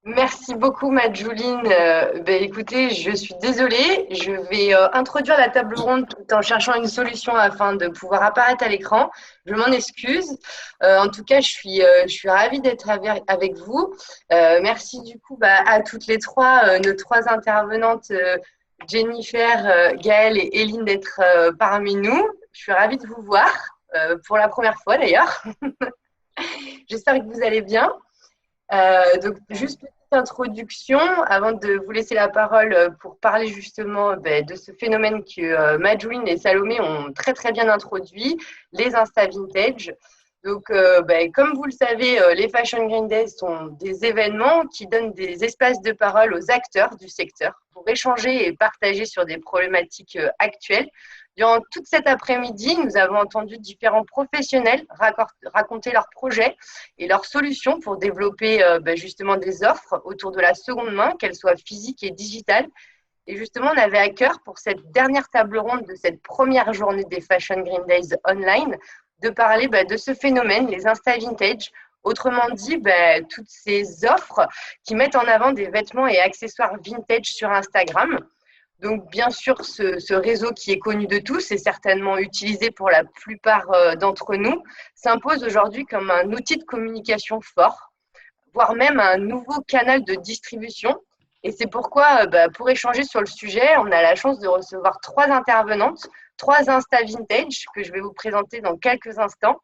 Merci beaucoup, Madjouline. Écoutez, je suis désolée. Je vais introduire la table ronde tout en cherchant une solution afin de pouvoir apparaître à l'écran. Je m'en excuse. En tout cas, je suis ravie d'être avec vous. Merci du coup à toutes les trois, nos trois intervenantes, Jennifer, Gaëlle et Éline, d'être parmi nous. Je suis ravie de vous voir pour la première fois d'ailleurs. J'espère que vous allez bien. Donc, juste petite introduction avant de vous laisser la parole pour parler justement de ce phénomène que Madjouline et Salomé ont très très bien introduit, les Insta Vintage. Donc, comme vous le savez, les Fashion Green Days sont des événements qui donnent des espaces de parole aux acteurs du secteur pour échanger et partager sur des problématiques actuelles. Durant toute cet après-midi, nous avons entendu différents professionnels raconter leurs projets et leurs solutions pour développer justement des offres autour de la seconde main, qu'elles soient physiques et digitales. Et justement, on avait à cœur pour cette dernière table ronde de cette première journée des Fashion Green Days online de parler de ce phénomène, les Insta Vintage. Autrement dit, toutes ces offres qui mettent en avant des vêtements et accessoires vintage sur Instagram. Donc, bien sûr, ce réseau qui est connu de tous et certainement utilisé pour la plupart d'entre nous s'impose aujourd'hui comme un outil de communication fort, voire même un nouveau canal de distribution. Et c'est pourquoi, pour échanger sur le sujet, on a la chance de recevoir trois intervenantes, trois Insta Vintage que je vais vous présenter dans quelques instants.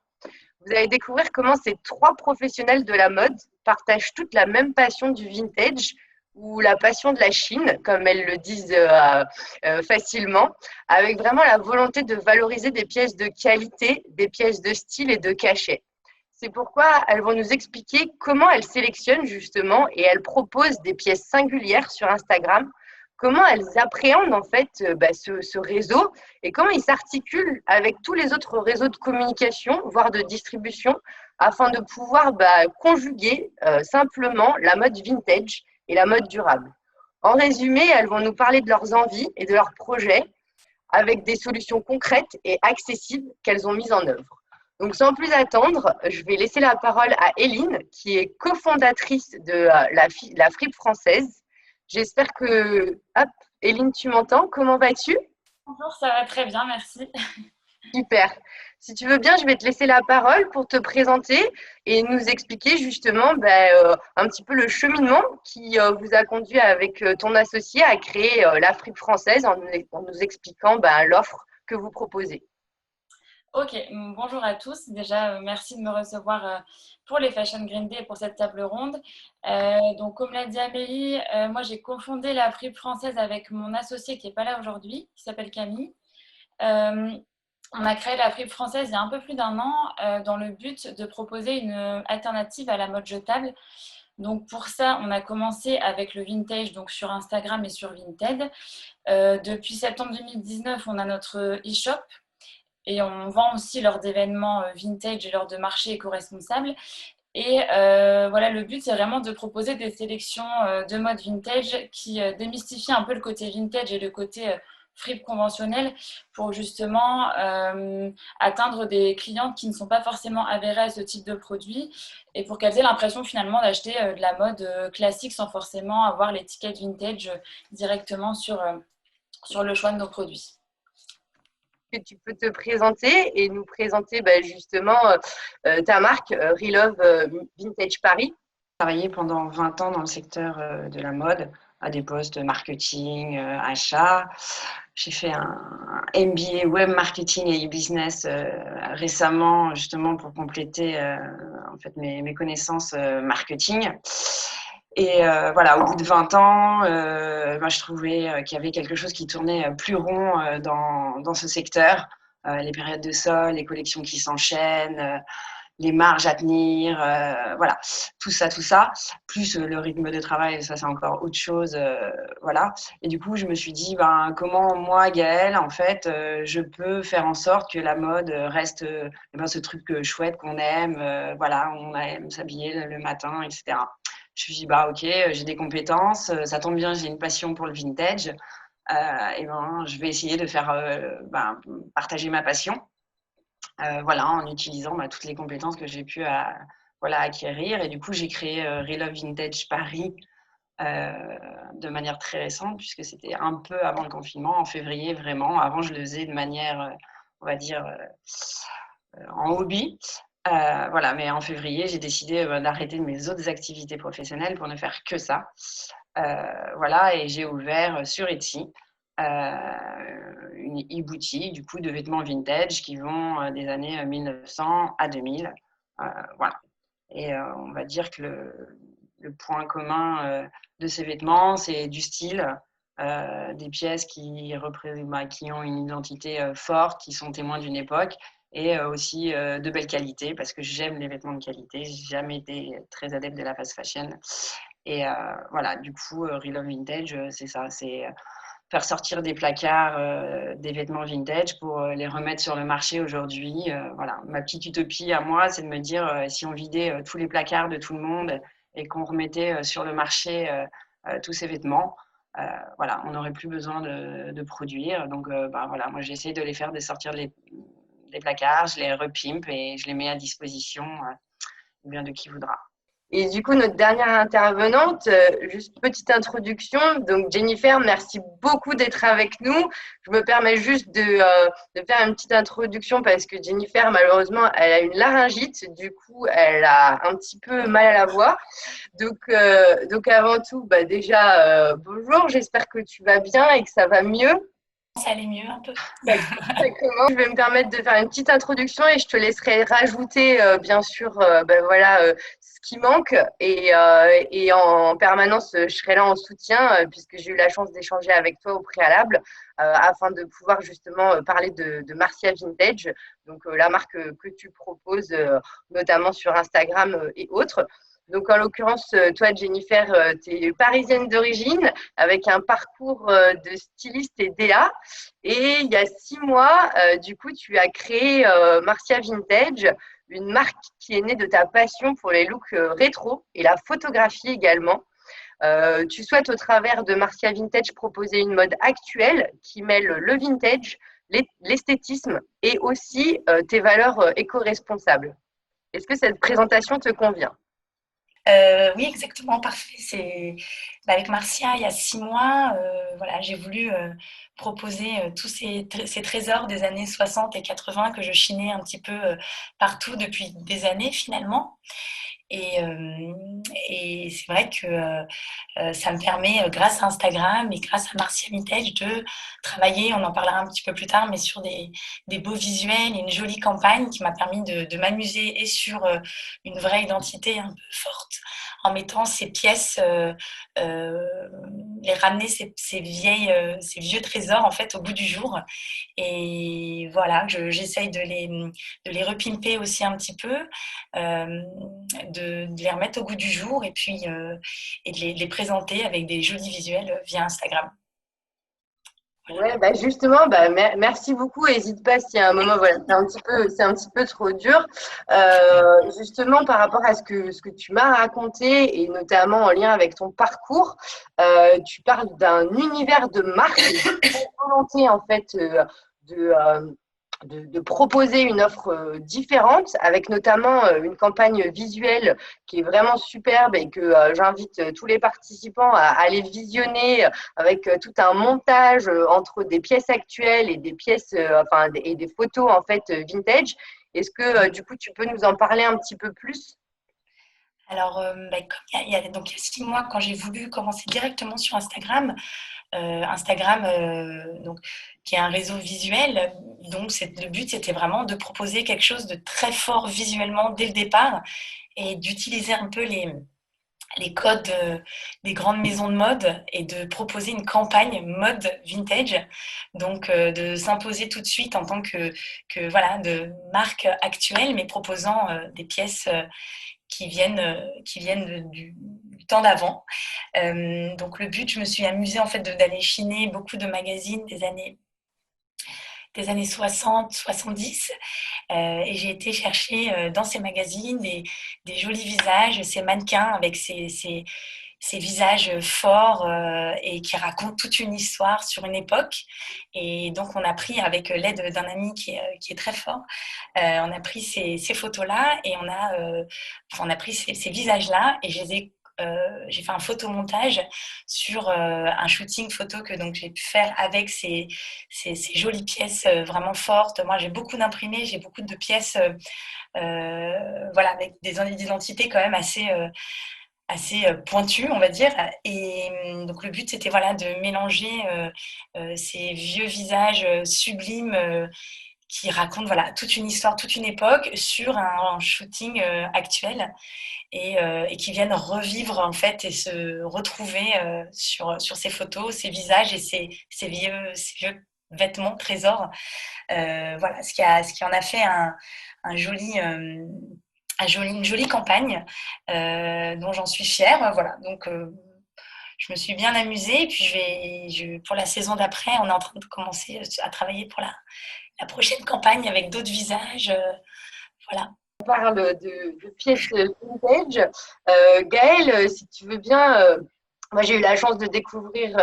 Vous allez découvrir comment ces trois professionnels de la mode partagent toute la même passion du vintage ou la passion de la Chine, comme elles le disent facilement, avec vraiment la volonté de valoriser des pièces de qualité, des pièces de style et de cachet. C'est pourquoi elles vont nous expliquer comment elles sélectionnent justement et elles proposent des pièces singulières sur Instagram, comment elles appréhendent en fait ce réseau et comment il s'articule avec tous les autres réseaux de communication, voire de distribution, afin de pouvoir conjuguer simplement la mode vintage et la mode durable. En résumé, elles vont nous parler de leurs envies et de leurs projets avec des solutions concrètes et accessibles qu'elles ont mises en œuvre. Donc, sans plus attendre, je vais laisser la parole à Éline, qui est cofondatrice de la Fripe française. J'espère que… Hop, Éline, tu m'entends? Comment vas-tu? Bonjour, ça va très bien, merci. Super. Si tu veux bien, je vais te laisser la parole pour te présenter et nous expliquer justement un petit peu le cheminement qui vous a conduit avec ton associé à créer la Fripe française en nous expliquant l'offre que vous proposez. Ok, bonjour à tous. Déjà, merci de me recevoir pour les Fashion Green Day et pour cette table ronde. Donc, comme l'a dit Amélie, moi j'ai cofondé la Fripe française avec mon associé qui n'est pas là aujourd'hui, qui s'appelle Camille. Euh, on a créé la Fripe française il y a un peu plus d'un an dans le but de proposer une alternative à la mode jetable. Donc pour ça, on a commencé avec le vintage donc sur Instagram et sur Vinted. Depuis septembre 2019, on a notre e-shop et on vend aussi lors d'événements vintage et lors de marchés éco-responsables. Et voilà, le but, c'est vraiment de proposer des sélections de mode vintage qui démystifient un peu le côté vintage et le côté fripe conventionnel pour justement atteindre des clientes qui ne sont pas forcément avérées à ce type de produit et pour qu'elles aient l'impression finalement d'acheter de la mode classique sans forcément avoir l'étiquette vintage directement sur le choix de nos produits. Que tu peux te présenter et nous présenter justement ta marque Relove Vintage Paris. Travaillé pendant 20 ans dans le secteur de la mode, à des postes marketing, achat. J'ai fait un MBA web marketing et e-business récemment, justement pour compléter en fait mes connaissances marketing. Et voilà, au bout de 20 ans, moi, je trouvais qu'il y avait quelque chose qui tournait plus rond dans ce secteur. Les périodes de soldes, les collections qui s'enchaînent, les marges à tenir, voilà, tout ça, plus le rythme de travail, ça c'est encore autre chose, voilà. Et du coup, je me suis dit, comment moi, Gaëlle, en fait, je peux faire en sorte que la mode reste ce truc chouette qu'on aime, voilà, on aime s'habiller le matin, etc. Je me suis dit, ok, j'ai des compétences, ça tombe bien, j'ai une passion pour le vintage, et je vais essayer de faire partager ma passion. Voilà, en utilisant toutes les compétences que j'ai pu voilà, acquérir. Et du coup, j'ai créé Relove Vintage Paris de manière très récente, puisque c'était un peu avant le confinement, en février vraiment. Avant, je le faisais de manière, on va dire, en hobby. Voilà, mais en février, j'ai décidé d'arrêter mes autres activités professionnelles pour ne faire que ça. Voilà, et j'ai ouvert sur Etsy une e-boutique du coup de vêtements vintage qui vont des années 1900 à 2000. Voilà. Et on va dire que le point commun de ces vêtements, c'est du style, des pièces qui ont une identité forte, qui sont témoins d'une époque, et aussi de belle qualité, parce que j'aime les vêtements de qualité. J'ai jamais été très adepte de la fast fashion. Et voilà, du coup, Relove Vintage, c'est ça, c'est faire sortir des placards des vêtements vintage pour les remettre sur le marché aujourd'hui. Voilà, ma petite utopie à moi, c'est de me dire si on vidait tous les placards de tout le monde et qu'on remettait sur le marché tous ces vêtements, voilà, on n'aurait plus besoin de produire. Donc, voilà, moi j'essaie de les faire de sortir des placards, je les repimpe et je les mets à disposition bien de qui voudra. Et du coup, notre dernière intervenante, juste petite introduction. Donc, Jennifer, merci beaucoup d'être avec nous. Je me permets juste de faire une petite introduction parce que Jennifer, malheureusement, elle a une laryngite. Du coup, elle a un petit peu mal à la voix. Donc avant tout, déjà, bonjour. J'espère que tu vas bien et que ça va mieux. Ça allait mieux un peu. Exactement. Je vais me permettre de faire une petite introduction et je te laisserai rajouter, bien sûr, ce qui manque. Et en permanence, je serai là en soutien puisque j'ai eu la chance d'échanger avec toi au préalable afin de pouvoir justement parler de Marcia Vintage, donc la marque que tu proposes notamment sur Instagram et autres. Donc, en l'occurrence, toi, Jennifer, tu es parisienne d'origine avec un parcours de styliste et DA. Et il y a 6 mois, du coup, tu as créé Marcia Vintage, une marque qui est née de ta passion pour les looks rétro et la photographie également. Tu souhaites, au travers de Marcia Vintage, proposer une mode actuelle qui mêle le vintage, l'esthétisme et aussi tes valeurs éco-responsables. Est-ce que cette présentation te convient ? Oui, exactement, parfait. Avec Marcia, il y a 6 mois, voilà, j'ai voulu proposer tous ces trésors des années 60 et 80 que je chinais un petit peu partout depuis des années finalement. Et c'est vrai que ça me permet, grâce à Instagram et grâce à Marcia Vintage, de travailler, on en parlera un petit peu plus tard, mais sur des beaux visuels et une jolie campagne qui m'a permis de m'amuser et sur une vraie identité un peu forte, en mettant ces pièces, les ramener ces vieux trésors en fait au bout du jour. Et voilà, j'essaye de les repimper aussi un petit peu, de les remettre au goût du jour et puis et de les présenter avec des jolis visuels via Instagram. Ouais, justement, merci beaucoup. N'hésite pas s'il y a un moment, voilà, c'est un petit peu trop dur. Justement, par rapport à ce que tu m'as raconté et notamment en lien avec ton parcours, tu parles d'un univers de marque, une volonté en fait de proposer une offre différente, avec notamment une campagne visuelle qui est vraiment superbe et que j'invite tous les participants à aller visionner avec tout un montage entre des pièces actuelles et des pièces, et des photos en fait vintage. Est-ce que du coup tu peux nous en parler un petit peu plus ? Alors, comme il y a 6 mois, quand j'ai voulu commencer directement sur Instagram, donc, qui est un réseau visuel, donc le but c'était vraiment de proposer quelque chose de très fort visuellement dès le départ et d'utiliser un peu les codes des grandes maisons de mode et de proposer une campagne mode vintage, donc de s'imposer tout de suite en tant que voilà, de marque actuelle, mais proposant des pièces qui viennent du temps d'avant. Donc le but, je me suis amusée en fait d'aller chiner beaucoup de magazines des années 60, 70, et j'ai été chercher dans ces magazines des jolis visages, ces mannequins avec ces ces visages forts et qui racontent toute une histoire sur une époque. Et donc, on a pris, avec l'aide d'un ami qui est très fort, on a pris ces photos-là et on a pris ces visages-là et j'ai fait un photomontage sur un shooting photo que donc j'ai pu faire avec ces jolies pièces vraiment fortes. Moi, j'ai beaucoup d'imprimés, j'ai beaucoup de pièces voilà, avec des identités quand même assez pointues, on va dire. Et donc le but, c'était voilà, de mélanger ces vieux visages sublimes qui racontent voilà, toute une histoire, toute une époque sur un shooting actuel et qui viennent revivre en fait et se retrouver sur ces photos, ces visages et ces vieux vêtements trésors. Voilà, ce qui en a fait un joli, une jolie campagne dont j'en suis fière. Voilà, donc je me suis bien amusée. Et puis pour la saison d'après, on est en train de commencer à travailler pour la prochaine campagne avec d'autres visages. Voilà. On parle de pièces vintage. Gaëlle, si tu veux bien, moi j'ai eu la chance de découvrir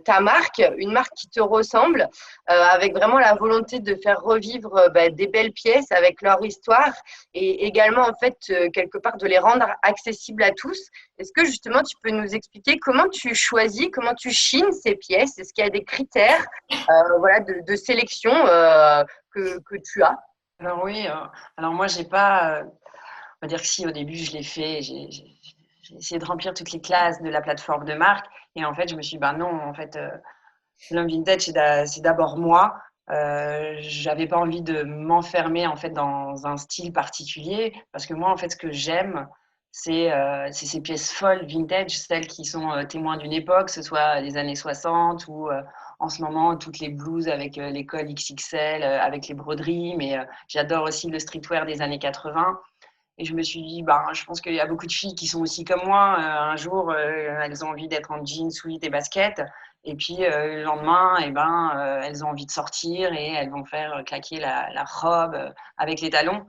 ta marque, une marque qui te ressemble, avec vraiment la volonté de faire revivre des belles pièces avec leur histoire et également en fait quelque part de les rendre accessibles à tous. Est-ce que justement tu peux nous expliquer comment tu choisis, comment tu chines ces pièces? Est-ce qu'il y a des critères voilà, de sélection que tu as? Alors oui, alors moi j'ai pas, on va dire que si au début je l'ai fait, j'ai essayé de remplir toutes les classes de la plateforme de marque et en fait je me suis dit bah non, en fait l'homme vintage c'est d'abord moi. J'avais pas envie de m'enfermer en fait dans un style particulier parce que moi en fait ce que j'aime c'est ces pièces folles vintage, celles qui sont témoins d'une époque, que ce soit les années 60 ou en ce moment toutes les blouses avec les cols XXL, avec les broderies, mais j'adore aussi le streetwear des années 80. Et je me suis dit, ben, je pense qu'il y a beaucoup de filles qui sont aussi comme moi. Un jour, elles ont envie d'être en jeans, sweat et basket. Et puis le lendemain, eh ben, elles ont envie de sortir et elles vont faire claquer la robe avec les talons.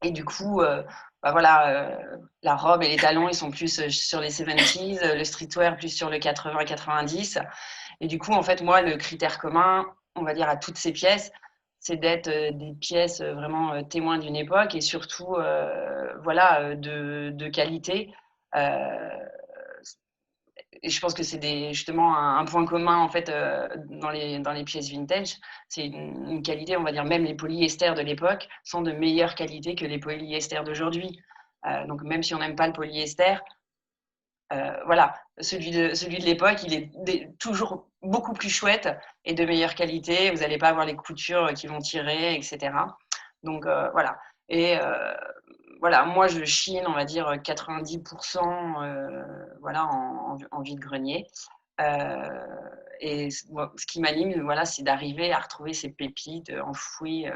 Et du coup, bah voilà, la robe et les talons, ils sont plus sur les 70s, le streetwear plus sur le 80-90. Et du coup, en fait, moi, le critère commun, on va dire, à toutes ces pièces, c'est d'être des pièces vraiment témoins d'une époque et surtout, voilà, de qualité. Euh, et je pense que c'est justement un point commun en fait dans les pièces vintage. C'est une qualité, on va dire, même les polyesters de l'époque sont de meilleure qualité que les polyesters d'aujourd'hui. Donc même si on n'aime pas le polyester, voilà, celui de l'époque, il est toujours beaucoup plus chouette et de meilleure qualité. Vous n'allez pas avoir les coutures qui vont tirer, etc. Donc voilà. Et voilà, moi je chine, on va dire 90% voilà, en vide-grenier. Et ce qui m'anime, voilà, c'est d'arriver à retrouver ces pépites enfouies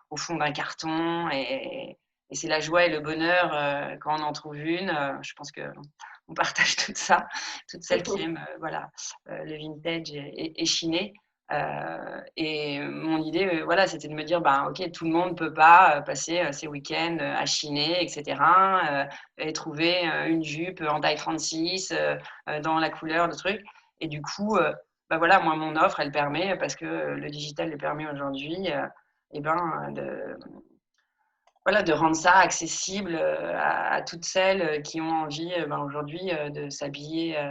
au fond d'un carton. Et c'est la joie et le bonheur quand on en trouve une. Je pense qu'on partage tout ça, toutes celles qui aiment voilà, le vintage et chiner. Et mon idée, voilà, c'était de me dire, bah, ok, tout le monde ne peut pas passer ses week-ends à chiner, etc. Et trouver une jupe en taille 36 dans la couleur, le truc. Et du coup, bah voilà, moi, mon offre, elle permet, parce que le digital le permet aujourd'hui, et ben, voilà, de rendre ça accessible à toutes celles qui ont envie ben, aujourd'hui de s'habiller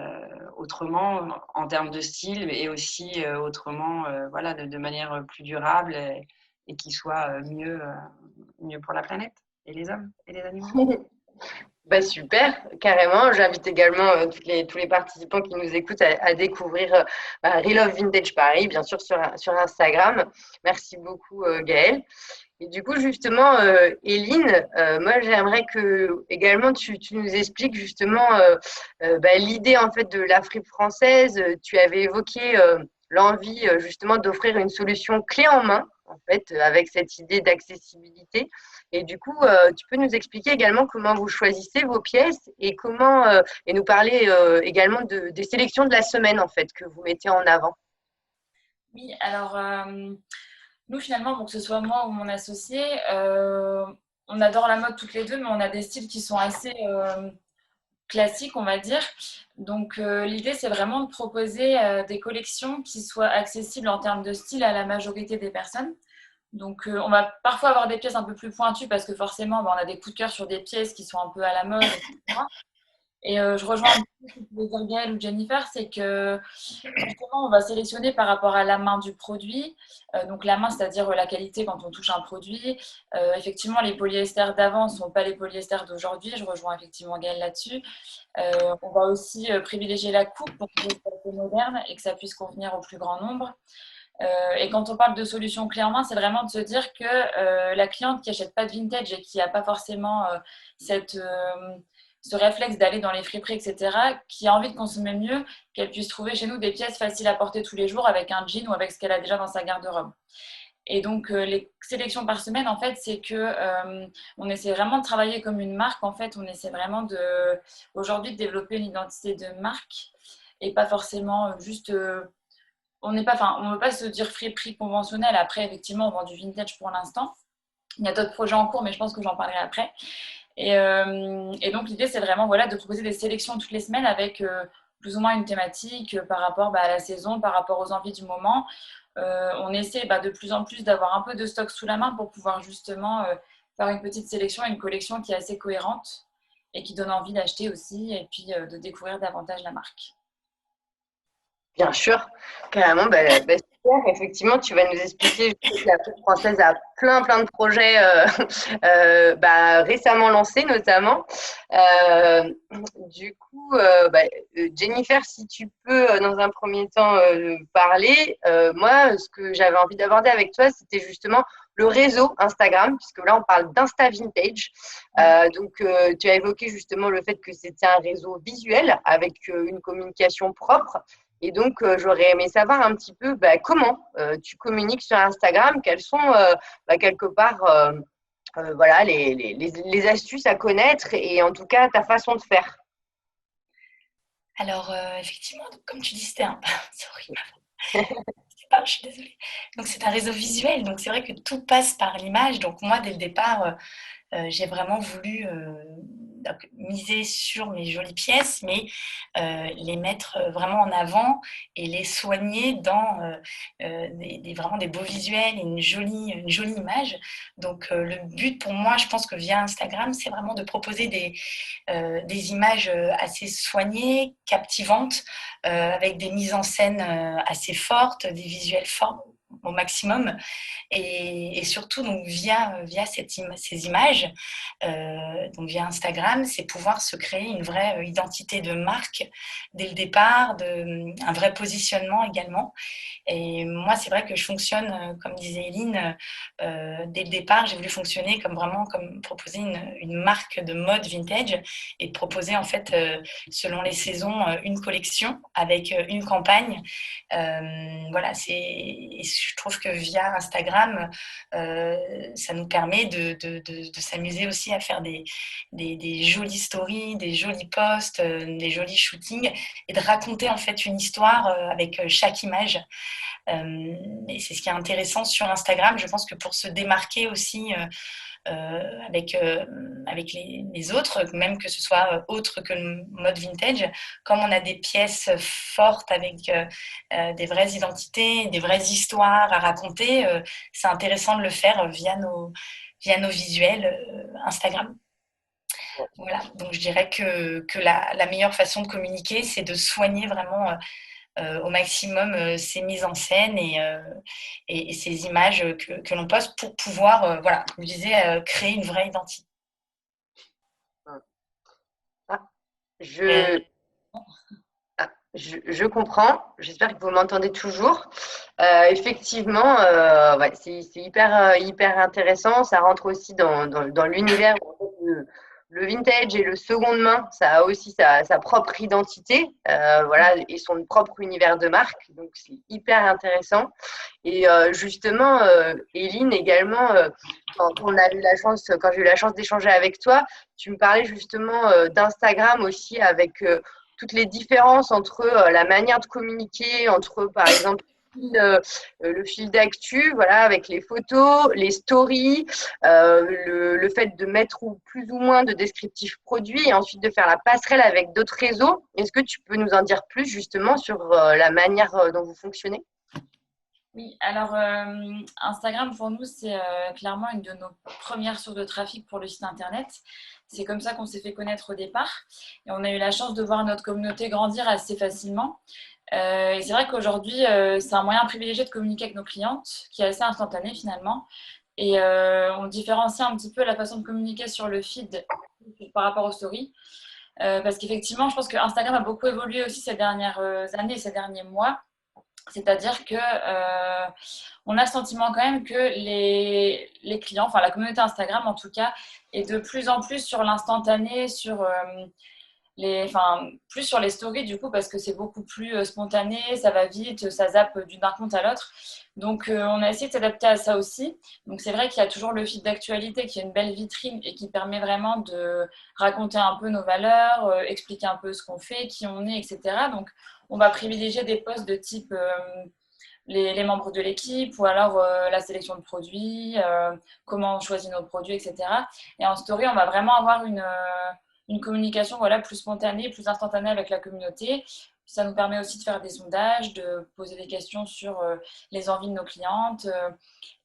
autrement en termes de style et aussi autrement voilà, de manière plus durable et qui soit mieux pour la planète et les hommes et les animaux. Bah super, carrément. J'invite également tous les participants qui nous écoutent à découvrir Real of Vintage Paris, bien sûr sur Instagram. Merci beaucoup Gaëlle. Et du coup, justement, Eline, moi j'aimerais que également tu nous expliques justement l'idée en fait de l'Afrique française. Tu avais évoqué l'envie justement d'offrir une solution clé en main en fait avec cette idée d'accessibilité. Et du coup, tu peux nous expliquer également comment vous choisissez vos pièces et comment et nous parler également des sélections de la semaine en fait que vous mettez en avant. Oui, alors nous finalement, bon, que ce soit moi ou mon associé, on adore la mode toutes les deux, mais on a des styles qui sont assez classique, on va dire. Donc, l'idée, c'est vraiment de proposer des collections qui soient accessibles en termes de style à la majorité des personnes. Donc, on va parfois avoir des pièces un peu plus pointues parce que forcément, on a des coups de cœur sur des pièces qui sont un peu à la mode, etc. Et je rejoins un peu ce que tu veux dire, Gaëlle ou Jennifer, c'est que justement, on va sélectionner par rapport à la main du produit. Donc, la main, c'est-à-dire la qualité quand on touche un produit. Effectivement, les polyesters d'avant ne sont pas les polyesters d'aujourd'hui. Je rejoins effectivement Gaëlle là-dessus. On va aussi privilégier la coupe pour que ce soit assez moderne et que ça puisse convenir au plus grand nombre. Et quand on parle de solution clé en main, c'est vraiment de se dire que la cliente qui n'achète pas de vintage et qui n'a pas forcément ce réflexe d'aller dans les friperies, etc., qui a envie de consommer mieux, qu'elle puisse trouver chez nous des pièces faciles à porter tous les jours avec un jean ou avec ce qu'elle a déjà dans sa garde-robe. Et donc, les sélections par semaine, en fait, c'est que on essaie vraiment de travailler comme une marque. En fait, on essaie vraiment aujourd'hui de développer une identité de marque et pas forcément juste on ne veut pas se dire friperie conventionnelle. Après, effectivement, on vend du vintage pour l'instant. Il y a d'autres projets en cours, mais je pense que j'en parlerai après. Et donc, l'idée, c'est vraiment de proposer des sélections toutes les semaines avec plus ou moins une thématique par rapport à la saison, par rapport aux envies du moment. On essaie de plus en plus d'avoir un peu de stock sous la main pour pouvoir justement faire une petite sélection, une collection qui est assez cohérente et qui donne envie d'acheter aussi et puis de découvrir davantage la marque. Bien sûr, carrément. Super. Effectivement, tu vas nous expliquer. Je sais que la Coupe française a plein de projets récemment lancés, notamment. Du coup, Jennifer, si tu peux, dans un premier temps, parler. Moi, ce que j'avais envie d'aborder avec toi, c'était justement le réseau Instagram, puisque là, on parle d'Insta Vintage. Tu as évoqué justement le fait que c'était un réseau visuel avec une communication propre. Et donc, j'aurais aimé savoir un petit peu comment tu communiques sur Instagram, quelles sont quelque part les astuces à connaître et en tout cas ta façon de faire. Alors, effectivement, donc, comme tu dis, c'était un... Sorry. Je suis désolée. Donc, c'est un réseau visuel, donc c'est vrai que tout passe par l'image. Donc, moi, dès le départ, j'ai vraiment voulu miser sur mes jolies pièces, mais les mettre vraiment en avant et les soigner dans vraiment des beaux visuels et une jolie image. Donc, le but pour moi, je pense que via Instagram, c'est vraiment de proposer des images assez soignées, captivantes, avec des mises en scène assez fortes, des visuels forts au maximum et surtout donc via ces images donc via Instagram, c'est pouvoir se créer une vraie identité de marque dès le départ, un vrai positionnement également. Et moi, c'est vrai que je fonctionne, comme disait Eline, dès le départ, j'ai voulu fonctionner comme proposer une marque de mode vintage et proposer en fait, selon les saisons, une collection avec une campagne. Et je trouve que via Instagram, ça nous permet de s'amuser aussi à faire des jolies stories, des jolis posts, des jolis shootings et de raconter en fait une histoire avec chaque image. Et c'est ce qui est intéressant sur Instagram. Je pense que pour se démarquer aussi avec les autres, même que ce soit autre que le mode vintage, comme on a des pièces fortes avec des vraies identités, des vraies histoires à raconter, c'est intéressant de le faire via nos visuels Instagram. Voilà, donc je dirais que la meilleure façon de communiquer, c'est de soigner vraiment au maximum ces mises en scène et ces images que l'on poste pour pouvoir, comme je disais, créer une vraie identité. Je comprends. J'espère que vous m'entendez toujours. Effectivement, c'est hyper intéressant. Ça rentre aussi dans l'univers. Le vintage et le seconde main, ça a aussi sa propre identité, et son propre univers de marque. Donc, c'est hyper intéressant. Et justement, Eline, également, quand j'ai eu la chance d'échanger avec toi, tu me parlais justement d'Instagram aussi avec toutes les différences entre la manière de communiquer, entre, par exemple, le fil d'actu, voilà, avec les photos, les stories, le fait de mettre plus ou moins de descriptifs produits et ensuite de faire la passerelle avec d'autres réseaux. Est-ce que tu peux nous en dire plus justement sur la manière dont vous fonctionnez? Oui, alors Instagram pour nous, c'est clairement une de nos premières sources de trafic pour le site internet. C'est comme ça qu'on s'est fait connaître au départ et on a eu la chance de voir notre communauté grandir assez facilement. Et c'est vrai qu'aujourd'hui, c'est un moyen privilégié de communiquer avec nos clientes qui est assez instantané finalement. Et on différencie un petit peu la façon de communiquer sur le feed par rapport aux stories. Parce qu'effectivement, je pense que Instagram a beaucoup évolué aussi ces dernières années, ces derniers mois. C'est-à-dire que on a le sentiment quand même que les clients, enfin la communauté Instagram en tout cas, est de plus en plus sur l'instantané, sur plus sur les stories du coup parce que c'est beaucoup plus spontané, ça va vite, ça zappe d'un compte à l'autre. Donc on a essayé de s'adapter à ça aussi. Donc c'est vrai qu'il y a toujours le feed d'actualité qui est une belle vitrine et qui permet vraiment de raconter un peu nos valeurs, expliquer un peu ce qu'on fait, qui on est, etc. Donc on va privilégier des posts de type les membres de l'équipe ou alors la sélection de produits, comment on choisit nos produits, etc. Et en story, on va vraiment avoir une communication voilà, plus spontanée, plus instantanée avec la communauté. Ça nous permet aussi de faire des sondages, de poser des questions sur les envies de nos clientes.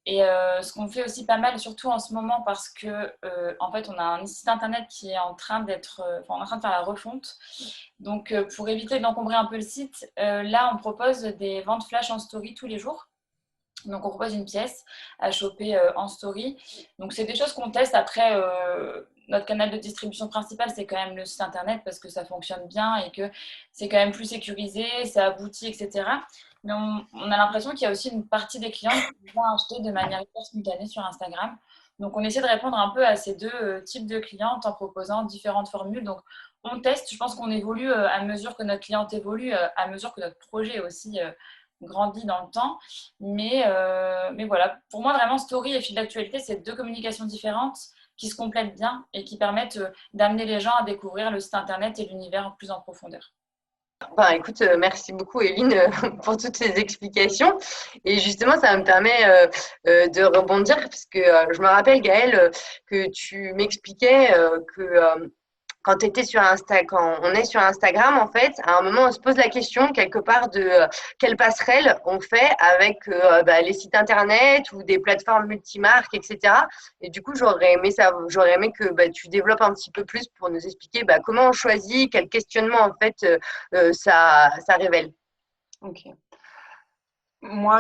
Et ce qu'on fait aussi pas mal, surtout en ce moment, parce que en fait, on a un site internet qui est en train d'être, on est en train de faire la refonte. Donc, pour éviter d'encombrer un peu le site, là, on propose des ventes flash en story tous les jours. Donc, on propose une pièce à choper en story. Donc, c'est des choses qu'on teste. Après, notre canal de distribution principal, c'est quand même le site internet parce que ça fonctionne bien et que c'est quand même plus sécurisé, ça aboutit, etc. Mais on a l'impression qu'il y a aussi une partie des clients qui vont acheter de manière hyper spontanée sur Instagram. Donc, on essaie de répondre un peu à ces deux types de clientes en proposant différentes formules. Donc, on teste. Je pense qu'on évolue à mesure que notre cliente évolue, à mesure que notre projet aussi grandit dans le temps. Mais voilà, pour moi, vraiment, story et fil d'actualité, c'est deux communications différentes qui se complètent bien et qui permettent d'amener les gens à découvrir le site internet et l'univers plus en profondeur. Ben, écoute, merci beaucoup, Evelyne, pour toutes ces explications. Et justement, ça me permet de rebondir, parce que je me rappelle, Gaëlle, que tu m'expliquais que quand tu étais sur quand on est sur Instagram, en fait, à un moment, on se pose la question quelque part de quelle passerelle on fait avec les sites internet ou des plateformes multimarques, etc. Et du coup, j'aurais aimé que tu développes un petit peu plus pour nous expliquer comment on choisit, quel questionnement en fait ça révèle. Ok. Moi,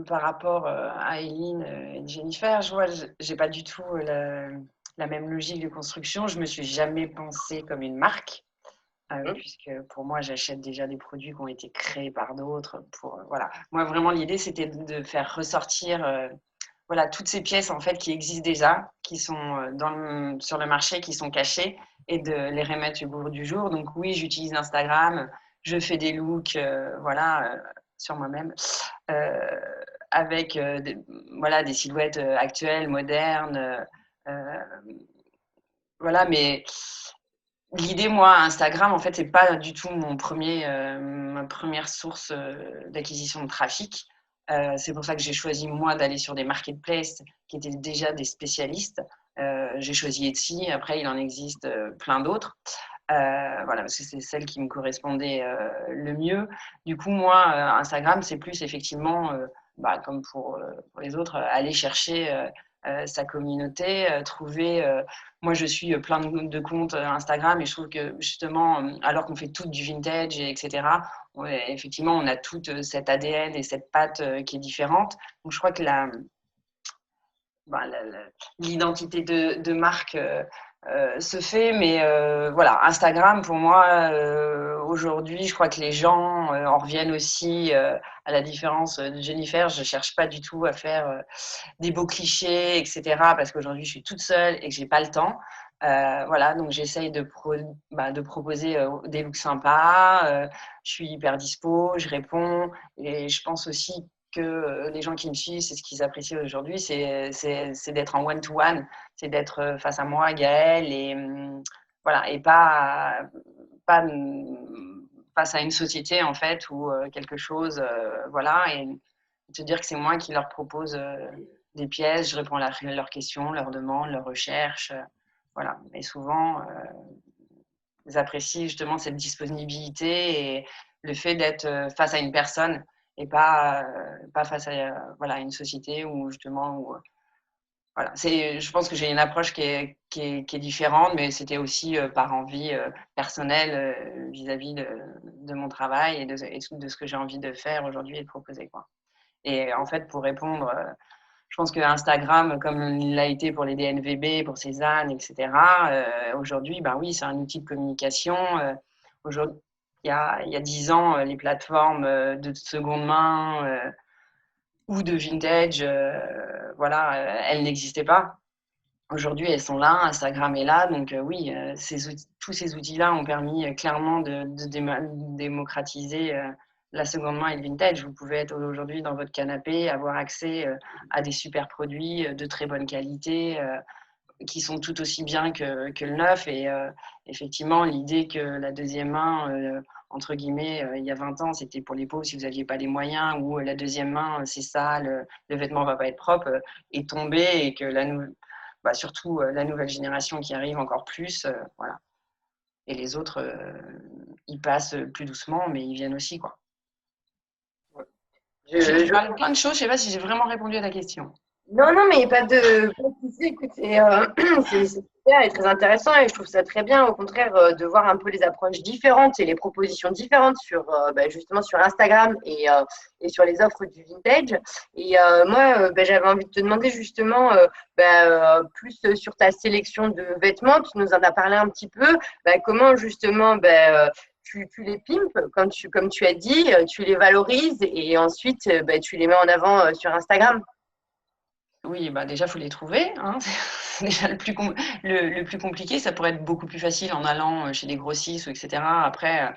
par rapport à Eileen et Jennifer, j'ai pas du tout la même logique de construction. Je me suis jamais pensée comme une marque, puisque pour moi, j'achète déjà des produits qui ont été créés par d'autres. Voilà. Moi, vraiment, l'idée, c'était de faire ressortir toutes ces pièces en fait qui existent déjà, qui sont sur le marché, qui sont cachées, et de les remettre au goût du jour. Donc oui, j'utilise Instagram, je fais des looks, sur moi-même, avec des silhouettes actuelles, modernes. Mais l'idée, moi, Instagram, en fait, c'est pas du tout ma première source d'acquisition de trafic. C'est pour ça que j'ai choisi, moi, d'aller sur des marketplaces qui étaient déjà des spécialistes. J'ai choisi Etsy, après, il en existe plein d'autres. Parce que c'est celle qui me correspondait le mieux. Du coup, moi, Instagram, c'est plus effectivement, comme pour les autres, aller chercher sa communauté, trouver. Moi, je suis plein de comptes Instagram et je trouve que justement, alors qu'on fait tout du vintage, etc., effectivement, on a toute cet ADN et cette patte qui est différente. Donc, je crois que l'identité de marque se fait, mais Instagram pour moi aujourd'hui, je crois que les gens en reviennent aussi à la différence de Jennifer. Je cherche pas du tout à faire des beaux clichés, etc. parce qu'aujourd'hui je suis toute seule et que j'ai pas le temps. Donc j'essaye de proposer des looks sympas. Je suis hyper dispo, je réponds et je pense aussi que les gens qui me suivent, c'est ce qu'ils apprécient aujourd'hui, c'est d'être en one-to-one, c'est d'être face à moi, Gaëlle, et pas face à une société en fait ou quelque chose, voilà, et te dire que c'est moi qui leur propose des pièces, je réponds à leurs questions, leurs demandes, leurs recherches, voilà. Et souvent, ils apprécient justement cette disponibilité et le fait d'être face à une personne et pas face à voilà, une société où justement voilà. Je pense que j'ai une approche qui est différente, mais c'était aussi par envie personnelle vis-à-vis de mon travail et de ce que j'ai envie de faire aujourd'hui et de proposer, quoi. Et en fait, pour répondre, je pense que Instagram, comme il l'a été pour les DNVB, pour Cézanne, etc., aujourd'hui, ben oui, c'est un outil de communication. Aujourd'hui, il y a 10 ans, les plateformes de seconde main ou de vintage, voilà, elles n'existaient pas. Aujourd'hui, elles sont là, Instagram est là, donc oui, tous ces outils-là ont permis clairement de démocratiser la seconde main et le vintage. Vous pouvez être aujourd'hui dans votre canapé, avoir accès à des super produits de très bonne qualité, qui sont tout aussi bien que le neuf. Et effectivement, l'idée que la deuxième main, entre guillemets, il y a 20 ans, c'était pour les pauvres si vous n'aviez pas les moyens, ou la deuxième main, c'est sale, le vêtement ne va pas être propre, est tombée, et que surtout la nouvelle génération qui arrive encore plus, voilà. Et les autres, ils passent plus doucement, mais ils viennent aussi, quoi. J'ai parlé de plein de choses, je ne sais pas si j'ai vraiment répondu à ta question. Non, non, mais pas de souci. Écoute, c'est super et très intéressant et je trouve ça très bien, au contraire, de voir un peu les approches différentes et les propositions différentes sur justement sur Instagram et sur les offres du vintage. Et moi, j'avais envie de te demander justement plus sur ta sélection de vêtements. Tu nous en as parlé un petit peu. Comment justement tu les pimpes, comme tu as dit, tu les valorises et ensuite tu les mets en avant sur Instagram. Oui, bah déjà, il faut les trouver, hein. C'est déjà le plus compliqué. Ça pourrait être beaucoup plus facile en allant chez des grossistes, ou etc. Après,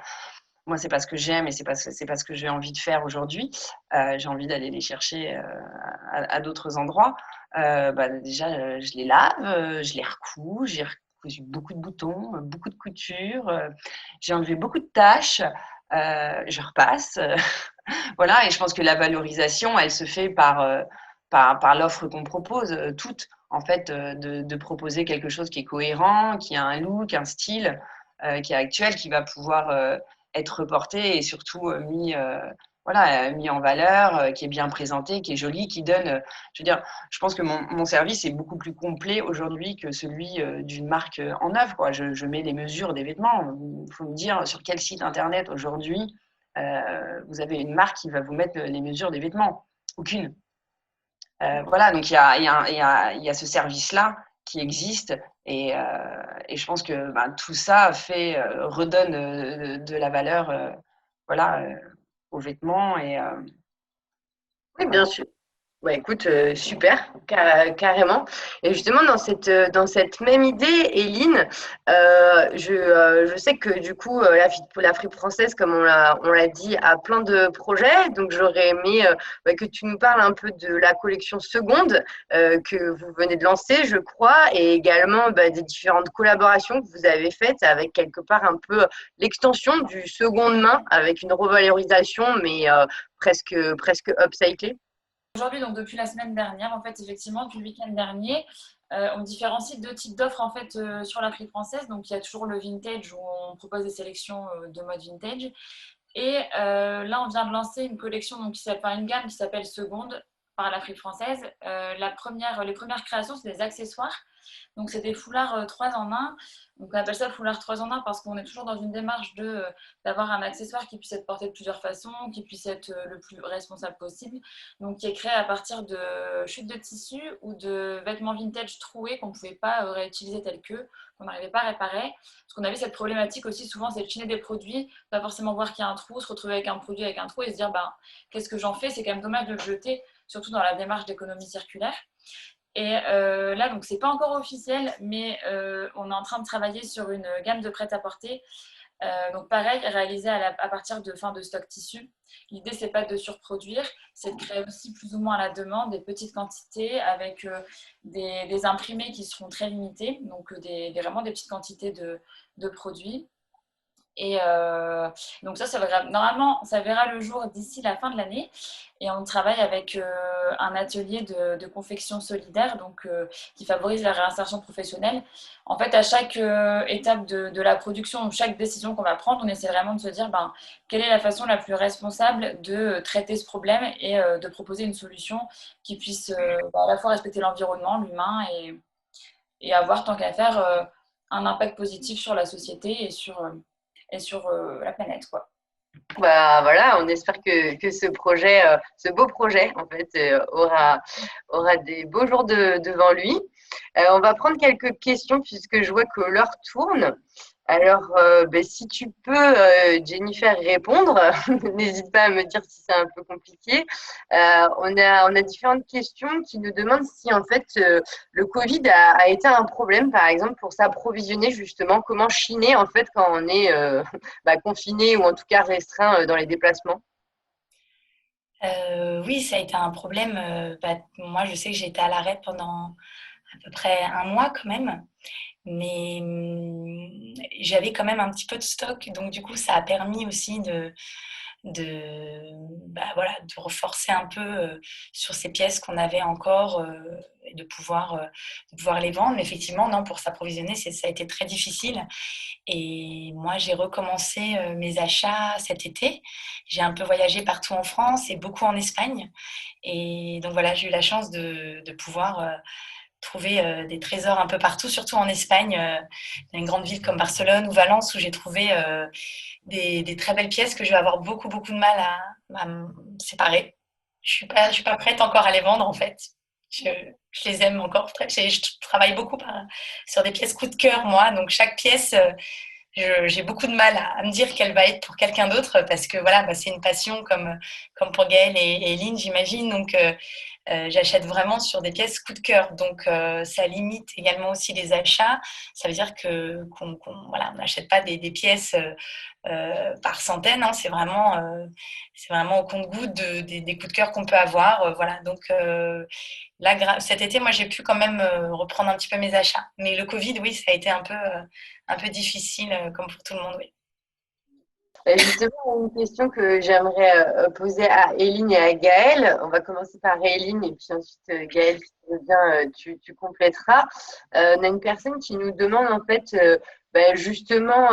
moi, c'est pas ce que j'aime et c'est pas ce que j'ai envie de faire aujourd'hui. J'ai envie d'aller les chercher à d'autres endroits. Déjà, je les lave, je les recouds, j'ai recousu beaucoup de boutons, beaucoup de coutures, j'ai enlevé beaucoup de taches, je repasse. Voilà, et je pense que la valorisation, elle se fait par l'offre qu'on propose, toute, en fait, de proposer quelque chose qui est cohérent, qui a un look, un style, qui est actuel, qui va pouvoir être reporté et surtout mis en valeur, qui est bien présenté, qui est joli, qui donne. Je veux dire, je pense que mon service est beaucoup plus complet aujourd'hui que celui d'une marque en neuf, quoi. Je mets les mesures des vêtements. Il faut me dire sur quel site internet aujourd'hui vous avez une marque qui va vous mettre les mesures des vêtements. Aucune. Voilà, donc il y a ce service-là qui existe et je pense que tout ça redonne de la valeur voilà, aux vêtements et Oui, bien voilà. sûr. Ouais, écoute, super, carrément. Et justement, dans cette même idée, Éline, je sais que du coup, la fripe française, comme on l'a dit, a plein de projets. Donc, j'aurais aimé que tu nous parles un peu de la collection seconde que vous venez de lancer, je crois, et également des différentes collaborations que vous avez faites avec quelque part un peu l'extension du seconde main avec une revalorisation, mais presque upcyclée. Aujourd'hui, donc depuis la semaine dernière, en fait, effectivement, depuis le week-end dernier, on différencie deux types d'offres en fait sur la fripe française. Donc, il y a toujours le vintage où on propose des sélections de mode vintage. Et là, on vient de lancer une collection, donc une gamme qui s'appelle Seconde par la fripe française. Les premières créations, c'est des accessoires. Donc, c'est des foulards 3 en 1. Donc, on appelle ça foulard 3 en 1 parce qu'on est toujours dans une démarche d'avoir un accessoire qui puisse être porté de plusieurs façons, qui puisse être le plus responsable possible. Donc, qui est créé à partir de chutes de tissu ou de vêtements vintage troués qu'on ne pouvait pas réutiliser tels queux, qu'on n'arrivait pas à réparer. Parce qu'on avait cette problématique aussi, souvent, c'est de chiner des produits, pas forcément voir qu'il y a un trou, se retrouver avec un produit avec un trou et se dire, qu'est-ce que j'en fais? C'est quand même dommage de le jeter, surtout dans la démarche d'économie circulaire. Et là, donc c'est pas encore officiel, mais on est en train de travailler sur une gamme de prêt-à-porter. Donc pareil, réalisée à partir de fin de stock tissu. L'idée, c'est pas de surproduire, c'est de créer aussi plus ou moins à la demande des petites quantités avec des imprimés qui seront très limités, donc vraiment des petites quantités de produits. Et donc ça normalement, ça verra le jour d'ici la fin de l'année. Et on travaille avec un atelier de confection solidaire donc, qui favorise la réinsertion professionnelle. En fait, à chaque étape de la production, chaque décision qu'on va prendre, on essaie vraiment de se dire quelle est la façon la plus responsable de traiter ce problème et de proposer une solution qui puisse à la fois respecter l'environnement, l'humain et avoir, tant qu'à faire, un impact positif sur la société et sur la planète, quoi. Bah voilà, on espère que ce projet, ce beau projet, en fait, aura des beaux jours devant lui. On va prendre quelques questions puisque je vois que l'heure tourne. Alors, ben, si tu peux, Jennifer, répondre, n'hésite pas à me dire si c'est un peu compliqué. On a différentes questions qui nous demandent si, en fait, le Covid a été un problème, par exemple, pour s'approvisionner, justement, comment chiner, en fait, quand on est confiné ou en tout cas restreint dans les déplacements. Oui, ça a été un problème. Moi, je sais que j'ai été à l'arrêt pendant à peu près un mois quand même. Mais j'avais quand même un petit peu de stock, donc du coup, ça a permis aussi voilà, de reforcer un peu sur ces pièces qu'on avait encore et de pouvoir les vendre. Mais effectivement, non, pour s'approvisionner, ça a été très difficile. Et moi, j'ai recommencé mes achats cet été. J'ai un peu voyagé partout en France et beaucoup en Espagne. Et donc voilà, j'ai eu la chance de pouvoir trouver des trésors un peu partout, surtout en Espagne, dans une grande ville comme Barcelone ou Valence, où j'ai trouvé des très belles pièces que je vais avoir beaucoup, beaucoup de mal à me séparer. Je suis pas prête encore à les vendre, en fait. Je, je les aime encore. Je travaille beaucoup sur des pièces coup de cœur, moi. Donc, chaque pièce, j'ai beaucoup de mal à me dire qu'elle va être pour quelqu'un d'autre parce que voilà, c'est une passion comme pour Gaëlle et Lynn, j'imagine. Donc, j'achète vraiment sur des pièces coup de cœur. Donc, ça limite également aussi les achats. Ça veut dire voilà, on n'achète pas des pièces par centaines. Hein. C'est vraiment au compte-gouttes des coups de cœur qu'on peut avoir. Voilà. Donc, là, cet été, moi, j'ai pu quand même reprendre un petit peu mes achats. Mais le Covid, oui, ça a été un peu difficile, comme pour tout le monde, oui. Justement, une question que j'aimerais poser à Éline et à Gaëlle. On va commencer par Éline et puis ensuite Gaëlle, si tu veux bien, tu compléteras. On a une personne qui nous demande en fait, justement,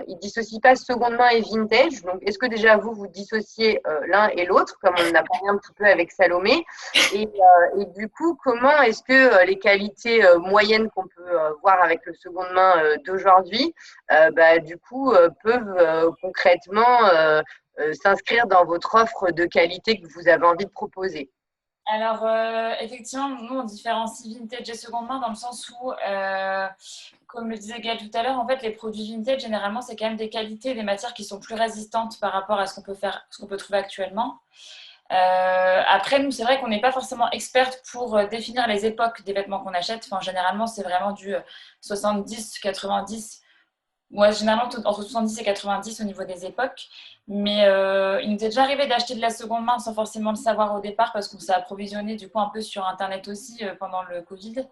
ils dissocient pas seconde main et vintage. Donc, est-ce que déjà vous dissociez l'un et l'autre, comme on a parlé un petit peu avec Salomé, et du coup, comment est-ce que les qualités moyennes qu'on peut voir avec le seconde main d'aujourd'hui peuvent concrètement s'inscrire dans votre offre de qualité que vous avez envie de proposer? Alors, effectivement, nous, on différencie vintage et seconde main dans le sens où, comme le disait Gaëlle tout à l'heure, en fait, les produits vintage, généralement, c'est quand même des qualités, des matières qui sont plus résistantes par rapport à ce qu'on peut trouver actuellement. Après, nous, c'est vrai qu'on n'est pas forcément experte pour définir les époques des vêtements qu'on achète. Enfin, généralement, c'est vraiment du 70, 90. Moi, généralement, entre 70 et 90 au niveau des époques. Mais il nous est déjà arrivé d'acheter de la seconde main sans forcément le savoir au départ parce qu'on s'est approvisionné du coup un peu sur Internet aussi pendant le Covid.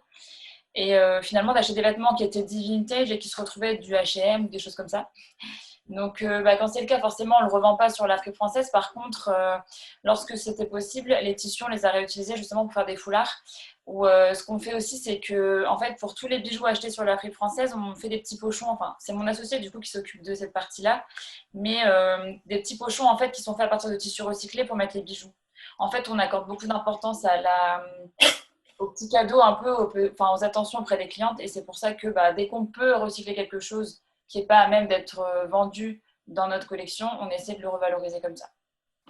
Et finalement, d'acheter des vêtements qui étaient dits vintage et qui se retrouvaient du H&M ou des choses comme ça. Donc, quand c'est le cas, forcément, on ne le revend pas sur l'Afrique française. Par contre, lorsque c'était possible, les tissus, on les a réutilisés justement pour faire des foulards. Ou ce qu'on fait aussi, c'est que, en fait, pour tous les bijoux achetés sur l'Afrique française, on fait des petits pochons. Enfin, c'est mon associé du coup qui s'occupe de cette partie-là, mais des petits pochons en fait qui sont faits à partir de tissus recyclés pour mettre les bijoux. En fait, on accorde beaucoup d'importance aux petits cadeaux, un peu, aux attentions auprès des clientes, et c'est pour ça que dès qu'on peut recycler quelque chose qui n'est pas à même d'être vendu dans notre collection, on essaie de le revaloriser comme ça.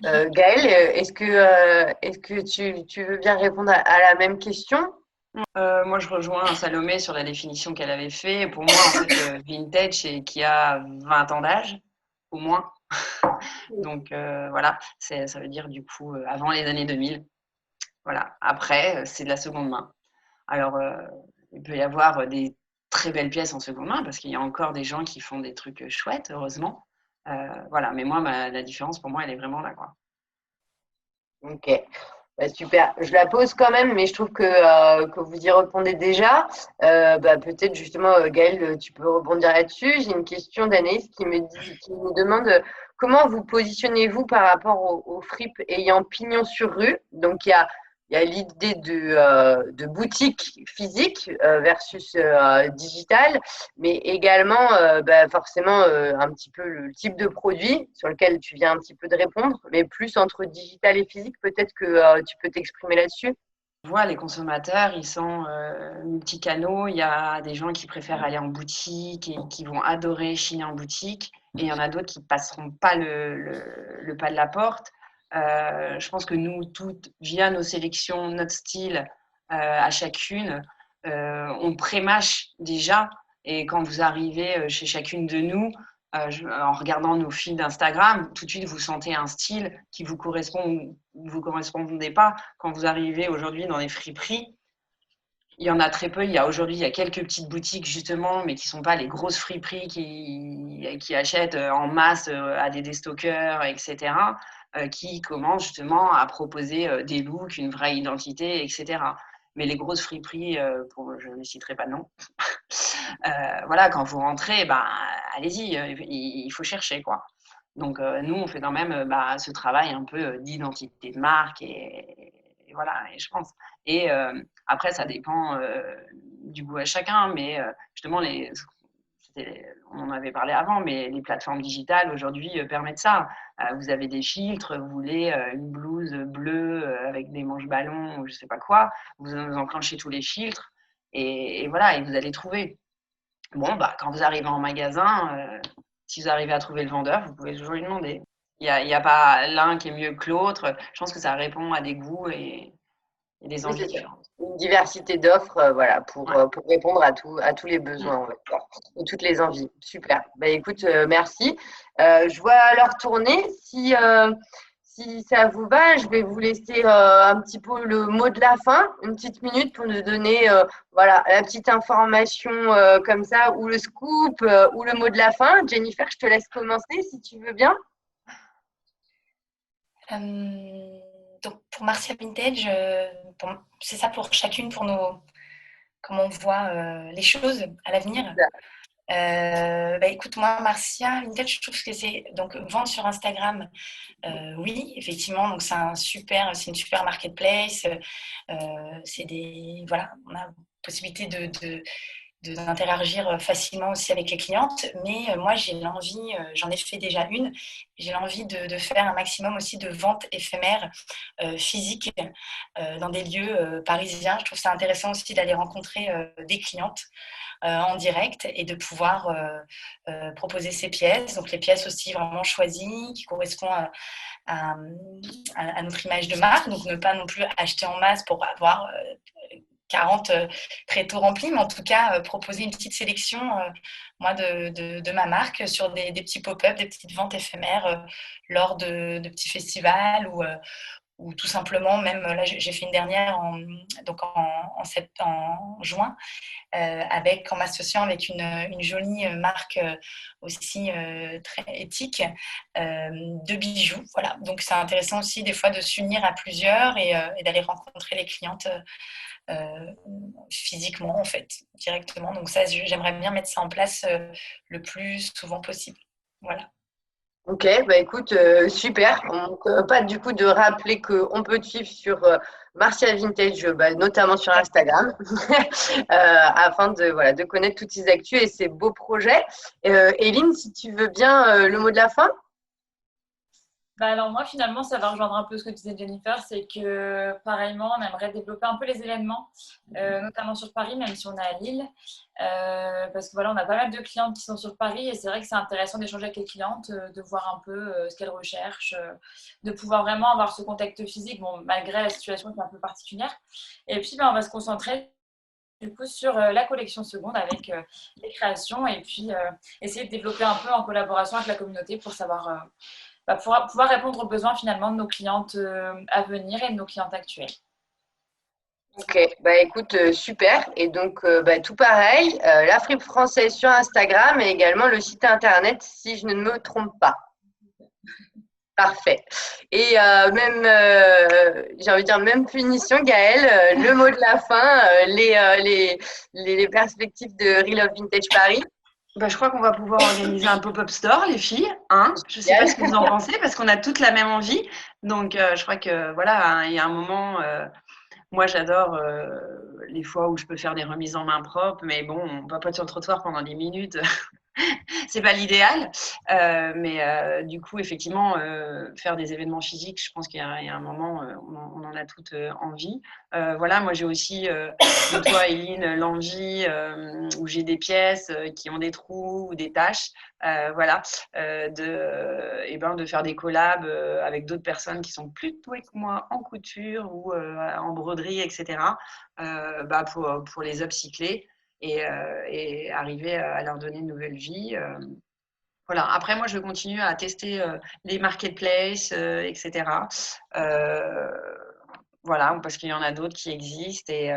Gaëlle, est-ce que tu veux bien répondre à la même question? Moi, je rejoins Salomé sur la définition qu'elle avait fait. Pour moi, en fait, vintage, c'est qui a 20 ans d'âge, au moins. Donc, voilà, ça veut dire du coup avant les années 2000. Voilà. Après, c'est de la seconde main. Alors, il peut y avoir des très belles pièces en seconde main parce qu'il y a encore des gens qui font des trucs chouettes, heureusement. Voilà. Mais moi, la différence, pour moi, elle est vraiment là, quoi. Ok. Super. Je la pose quand même, mais je trouve que vous y répondez déjà. Peut-être justement, Gaëlle, tu peux rebondir là-dessus. J'ai une question d'Anaïs qui nous demande comment vous positionnez-vous par rapport aux fripes ayant pignon sur rue. Donc, il y a l'idée de boutique physique versus digital, mais également forcément un petit peu le type de produit sur lequel tu viens un petit peu de répondre, mais plus entre digital et physique, peut-être que tu peux t'exprimer là-dessus. On voit les consommateurs, ils sont multicanaux. Il y a des gens qui préfèrent aller en boutique et qui vont adorer chiner en boutique. Et il y en a d'autres qui ne passeront pas le pas de la porte. Je pense que nous, toutes, via nos sélections, notre style à chacune, on pré-mâche déjà. Et quand vous arrivez chez chacune de nous, en regardant nos fils d'Instagram, tout de suite, vous sentez un style qui vous correspond ou vous correspondez pas. Quand vous arrivez aujourd'hui dans les friperies, il y en a très peu. Aujourd'hui, il y a quelques petites boutiques, justement, mais qui ne sont pas les grosses friperies qui achètent en masse à des déstockeurs, etc., qui commencent justement à proposer des looks, une vraie identité, etc. Mais les grosses friperies, je ne citerai pas de nom, voilà, quand vous rentrez, allez-y, il faut chercher, quoi. Donc, nous, on fait quand même ce travail un peu d'identité de marque et voilà, et je pense. Et après, ça dépend du goût à chacun, mais justement, on en avait parlé avant, mais les plateformes digitales aujourd'hui permettent ça. Vous avez des filtres, vous voulez une blouse bleue avec des manches ballons ou je sais pas quoi, vous enclenchez tous les filtres et voilà, et vous allez trouver. Bon, quand vous arrivez en magasin, si vous arrivez à trouver le vendeur, vous pouvez toujours lui demander. Il y a pas l'un qui est mieux que l'autre. Je pense que ça répond à des goûts et des Oui, envies c'est ça. différentes. Une diversité d'offres, voilà, pour répondre à tous les besoins, on va dire, et toutes les envies. Super. Écoute, merci. Je vois l'heure tourner. Si ça vous va, je vais vous laisser un petit peu le mot de la fin, une petite minute pour nous donner voilà, la petite information comme ça, ou le scoop, ou le mot de la fin. Jennifer, je te laisse commencer si tu veux bien. Donc pour Marcia Vintage, c'est ça pour chacune, pour comment on voit les choses à l'avenir. Écoute, moi, Marcia Vintage, je trouve que c'est donc vendre sur Instagram. Oui, effectivement, donc c'est une super marketplace. Voilà, on a la possibilité d'interagir facilement aussi avec les clientes, mais moi j'ai l'envie, j'en ai fait déjà une, j'ai l'envie de faire un maximum aussi de ventes éphémères physiques dans des lieux parisiens. Je trouve ça intéressant aussi d'aller rencontrer des clientes en direct et de pouvoir proposer ces pièces, donc les pièces aussi vraiment choisies qui correspondent à notre image de marque, donc ne pas non plus acheter en masse pour avoir 40 tréteaux remplis, mais en tout cas proposer une petite sélection moi de ma marque sur des petits pop-up, des petites ventes éphémères lors de petits festivals ou tout simplement, même là j'ai fait une dernière en juin en m'associant avec une jolie marque aussi très éthique de bijoux. Voilà. Donc c'est intéressant aussi des fois de s'unir à plusieurs et d'aller rencontrer les clientes physiquement en fait, directement. Donc ça, j'aimerais bien mettre ça en place le plus souvent possible. Voilà. Ok, écoute, super. On pas du coup de rappeler qu'on peut te suivre sur Marcia Vintage, notamment sur Instagram, afin de connaître toutes ces actus et ces beaux projets. Éline, si tu veux bien le mot de la fin. Alors moi, finalement, ça va rejoindre un peu ce que disait Jennifer, c'est que pareillement, on aimerait développer un peu les événements, notamment sur Paris, même si on est à Lille, parce que voilà, on a pas mal de clientes qui sont sur Paris et c'est vrai que c'est intéressant d'échanger avec les clientes, de voir un peu ce qu'elles recherchent, de pouvoir vraiment avoir ce contact physique, bon, malgré la situation qui est un peu particulière. Et puis, on va se concentrer du coup sur la collection seconde avec les créations et puis essayer de développer un peu en collaboration avec la communauté pour savoir pouvoir répondre aux besoins finalement de nos clientes à venir et de nos clientes actuelles. Ok, écoute, super. Et donc, tout pareil, la fripe française sur Instagram et également le site internet, si je ne me trompe pas. Parfait. Et j'ai envie de dire, même punition, Gaëlle, le mot de la fin, les perspectives de Real of Vintage Paris. Bah, je crois qu'on va pouvoir organiser un pop-up store, les filles. Hein, je ne sais pas ce que vous en pensez, parce qu'on a toutes la même envie. Donc, je crois que voilà, il y a un moment. Moi, j'adore les fois où je peux faire des remises en main propres, mais bon, on papote sur le trottoir pendant 10 minutes. C'est pas l'idéal, mais du coup, effectivement, faire des événements physiques, je pense qu'il y a un moment, on en a toutes envie. Voilà, moi j'ai aussi, comme toi, Eileen, l'envie où j'ai des pièces qui ont des trous ou des taches, voilà, de faire des collabs avec d'autres personnes qui sont plus douées que moi en couture ou en broderie, etc. Pour les upcycler. Et arriver à leur donner une nouvelle vie. Voilà. Après, moi, je continue à tester les marketplaces, etc. Voilà, parce qu'il y en a d'autres qui existent. Et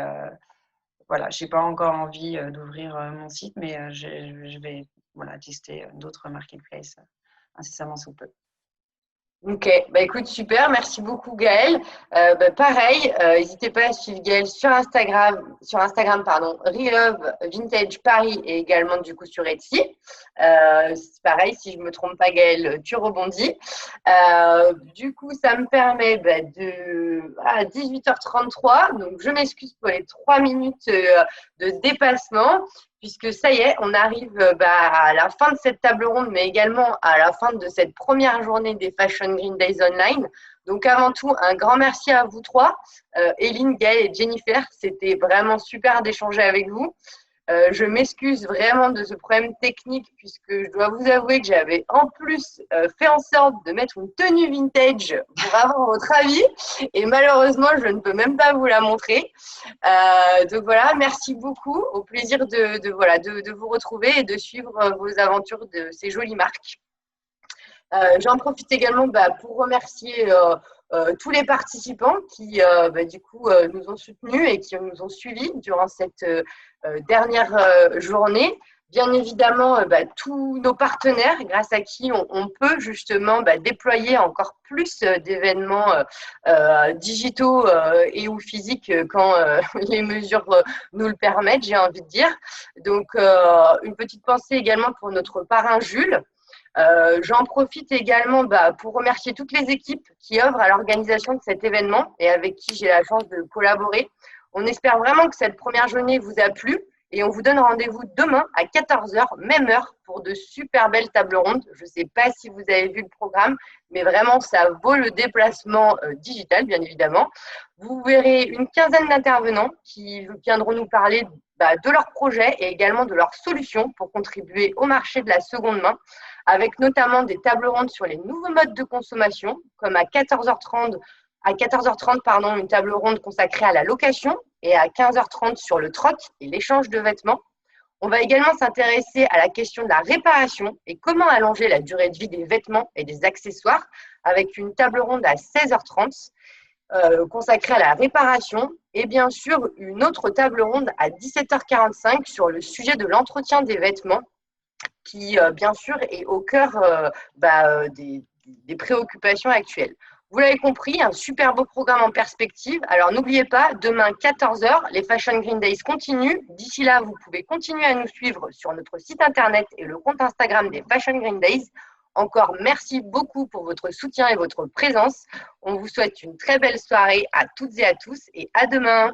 voilà, je n'ai pas encore envie d'ouvrir mon site, mais je vais tester d'autres marketplaces incessamment sous peu. Ok, écoute, super, merci beaucoup Gaëlle. Pareil, n'hésitez pas à suivre Gaëlle sur Instagram, Real of Vintage Paris et également du coup sur Etsy. C'est pareil, si je me trompe pas Gaëlle, tu rebondis. Du coup, ça me permet à 18h33, donc je m'excuse pour les 3 minutes de dépassement. Puisque ça y est, on arrive à la fin de cette table ronde, mais également à la fin de cette première journée des Fashion Green Days Online. Donc avant tout, un grand merci à vous trois, Eileen, Gaëlle et Jennifer. C'était vraiment super d'échanger avec vous. Je m'excuse vraiment de ce problème technique puisque je dois vous avouer que j'avais en plus fait en sorte de mettre une tenue vintage pour avoir votre avis et malheureusement je ne peux même pas vous la montrer. Donc voilà, merci beaucoup, au plaisir de vous retrouver et de suivre vos aventures de ces jolies marques. J'en profite également pour remercier tous les participants qui nous ont soutenus et qui nous ont suivis durant cette dernière journée. Bien évidemment, tous nos partenaires, grâce à qui on peut justement déployer encore plus d'événements digitaux et ou physiques quand les mesures nous le permettent, j'ai envie de dire. Donc, une petite pensée également pour notre parrain Jules. J'en profite également pour remercier toutes les équipes qui œuvrent à l'organisation de cet événement et avec qui j'ai la chance de collaborer. On espère vraiment que cette première journée vous a plu et on vous donne rendez-vous demain à 14h, même heure, pour de super belles tables rondes. Je ne sais pas si vous avez vu le programme, mais vraiment, ça vaut le déplacement digital, bien évidemment. Vous verrez une quinzaine d'intervenants qui viendront nous parler de leurs projets et également de leurs solutions pour contribuer au marché de la seconde main, avec notamment des tables rondes sur les nouveaux modes de consommation, comme à 14h30, une table ronde consacrée à la location et à 15h30 sur le troc et l'échange de vêtements. On va également s'intéresser à la question de la réparation et comment allonger la durée de vie des vêtements et des accessoires avec une table ronde à 16h30 consacrée à la réparation et bien sûr une autre table ronde à 17h45 sur le sujet de l'entretien des vêtements qui, bien sûr, est au cœur des préoccupations actuelles. Vous l'avez compris, un super beau programme en perspective. Alors, n'oubliez pas, demain 14h, les Fashion Green Days continuent. D'ici là, vous pouvez continuer à nous suivre sur notre site internet et le compte Instagram des Fashion Green Days. Encore merci beaucoup pour votre soutien et votre présence. On vous souhaite une très belle soirée à toutes et à tous et à demain.